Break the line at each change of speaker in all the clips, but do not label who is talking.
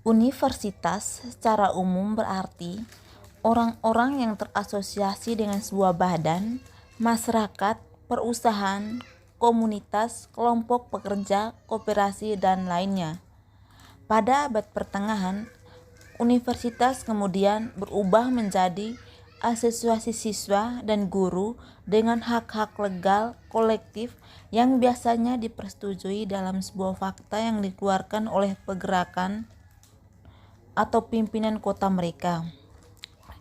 Universitas secara umum berarti orang-orang yang terasosiasi dengan sebuah badan, masyarakat, perusahaan, komunitas, kelompok pekerja, koperasi, dan lainnya. Pada abad pertengahan, universitas kemudian berubah menjadi asosiasi siswa dan guru dengan hak-hak legal kolektif yang biasanya dipersetujui dalam sebuah fakta yang dikeluarkan oleh pergerakan atau pimpinan kota mereka.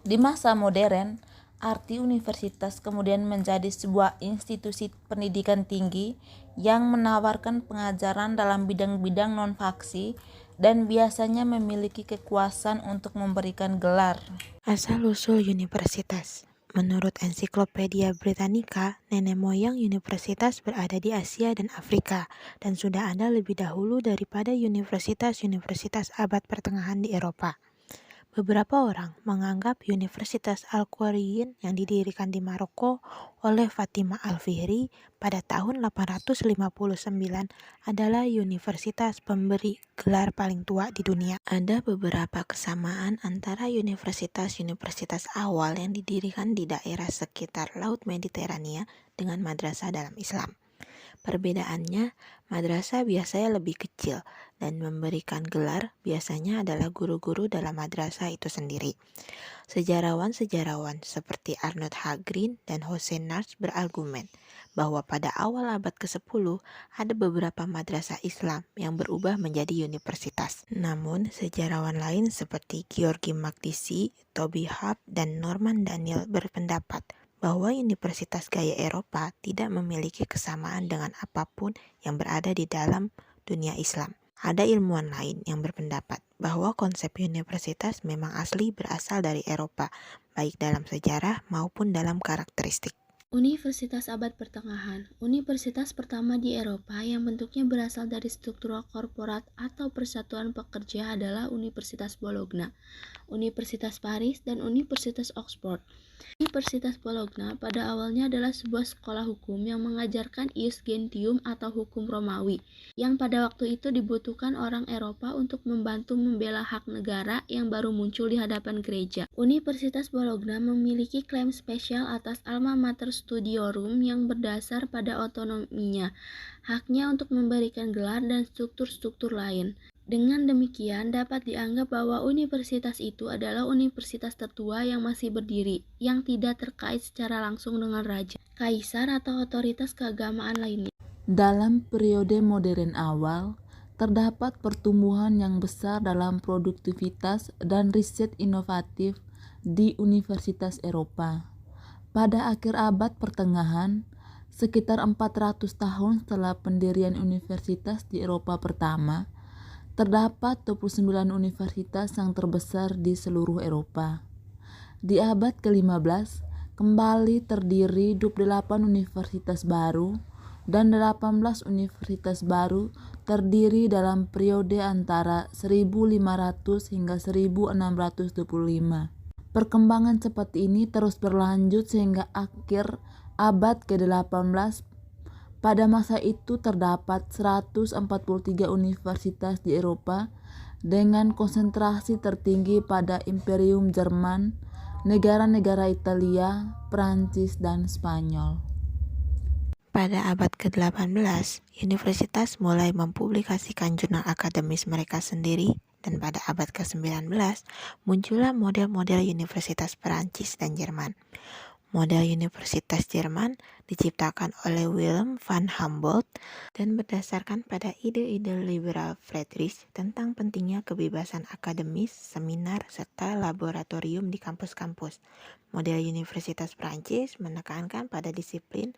Di masa modern, arti universitas kemudian menjadi sebuah institusi pendidikan tinggi yang menawarkan pengajaran dalam bidang-bidang non-faksi dan biasanya memiliki kekuasaan untuk memberikan gelar.
Asal-usul universitas. Menurut Ensiklopedia Britannica, nenek moyang universitas berada di Asia dan Afrika, dan sudah ada lebih dahulu daripada universitas-universitas abad pertengahan di Eropa. Beberapa orang menganggap Universitas Al-Qarawiyyin yang didirikan di Maroko oleh Fatimah Al-Fihri pada tahun 859 adalah universitas pemberi gelar paling tua di dunia. Ada beberapa kesamaan antara universitas-universitas awal yang didirikan di daerah sekitar Laut Mediterania dengan madrasah dalam Islam. Perbedaannya, madrasah biasanya lebih kecil dan memberikan gelar biasanya adalah guru-guru dalam madrasah itu sendiri. Sejarawan-sejarawan seperti Arnold Hagrin dan Hossein Nars berargumen bahwa pada awal abad ke-10 ada beberapa madrasah Islam yang berubah menjadi universitas. Namun, sejarawan lain seperti Georgi Makdisi, Toby Hubb, dan Norman Daniel berpendapat bahwa universitas gaya Eropa tidak memiliki kesamaan dengan apapun yang berada di dalam dunia Islam. Ada ilmuwan lain yang berpendapat bahwa konsep universitas memang asli berasal dari Eropa, baik dalam sejarah maupun dalam karakteristik.
Universitas abad pertengahan, universitas pertama di Eropa yang bentuknya berasal dari struktur korporat atau persatuan pekerja adalah Universitas Bologna, Universitas Paris, dan Universitas Oxford. Universitas Bologna pada awalnya adalah sebuah sekolah hukum yang mengajarkan ius gentium atau hukum Romawi, yang pada waktu itu dibutuhkan orang Eropa untuk membantu membela hak negara yang baru muncul di hadapan gereja. Universitas Bologna memiliki klaim spesial atas Alma Mater Studiorum yang berdasar pada otonominya, haknya untuk memberikan gelar dan struktur-struktur lain. Dengan demikian, dapat dianggap bahwa universitas itu adalah universitas tertua yang masih berdiri, yang tidak terkait secara langsung dengan raja, kaisar, atau otoritas keagamaan lainnya.
Dalam periode modern awal, terdapat pertumbuhan yang besar dalam produktivitas dan riset inovatif di universitas Eropa. Pada akhir abad pertengahan, sekitar 400 tahun setelah pendirian universitas di Eropa pertama, terdapat 29 universitas yang terbesar di seluruh Eropa. Di abad ke-15, kembali terdiri 28 universitas baru dan 18 universitas baru terdiri dalam periode antara 1500 hingga 1625. Perkembangan cepat ini terus berlanjut sehingga akhir abad ke-18. Pada masa itu terdapat 143 universitas di Eropa dengan konsentrasi tertinggi pada Imperium Jerman, negara-negara Italia, Prancis, dan Spanyol.
Pada abad ke-18, universitas mulai mempublikasikan jurnal akademis mereka sendiri, dan pada abad ke-19 muncullah model-model universitas Perancis dan Jerman. Model Universitas Jerman diciptakan oleh Wilhelm van Humboldt dan berdasarkan pada ide-ide liberal Friedrich tentang pentingnya kebebasan akademis, seminar, serta laboratorium di kampus-kampus. Model Universitas Prancis menekankan pada disiplin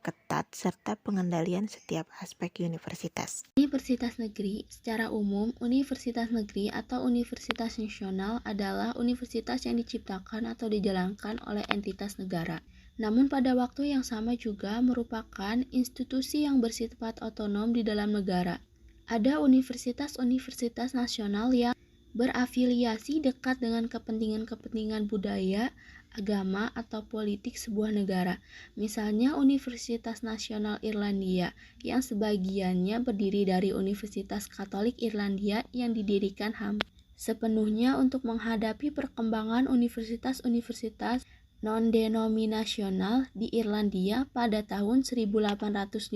ketat serta pengendalian setiap aspek universitas.
Universitas negeri, secara umum, universitas negeri atau universitas nasional adalah universitas yang diciptakan atau dijalankan oleh entitas negara. Namun pada waktu yang sama juga merupakan institusi yang bersifat otonom di dalam negara. Ada universitas-universitas nasional yang berafiliasi dekat dengan kepentingan-kepentingan budaya, agama, atau politik sebuah negara. Misalnya Universitas Nasional Irlandia, yang sebagiannya berdiri dari Universitas Katolik Irlandia yang didirikan hampir sepenuhnya untuk menghadapi perkembangan universitas-universitas non-denominasional di Irlandia pada tahun 1850.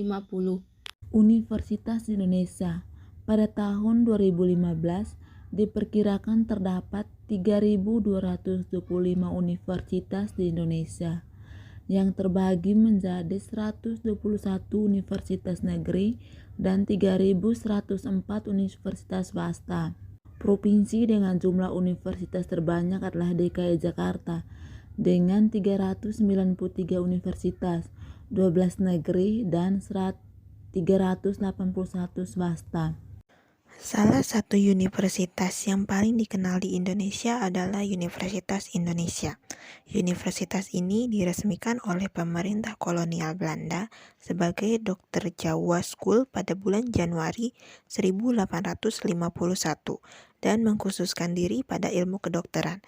Universitas di Indonesia pada tahun 2015 diperkirakan terdapat 3.225 universitas di Indonesia yang terbagi menjadi 121 universitas negeri dan 3.104 universitas swasta. Provinsi dengan jumlah universitas terbanyak adalah DKI Jakarta dengan 393 universitas, 12 negeri dan 381 swasta.
Salah satu universitas yang paling dikenal di Indonesia adalah Universitas Indonesia. Universitas ini diresmikan oleh pemerintah kolonial Belanda sebagai Dr. Jawa School pada bulan Januari 1851 dan mengkhususkan diri pada ilmu kedokteran.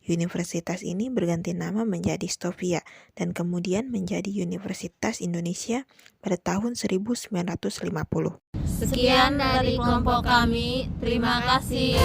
Universitas ini berganti nama menjadi Stovia dan kemudian menjadi Universitas Indonesia pada tahun 1950.
Sekian dari kelompok kami, terima kasih.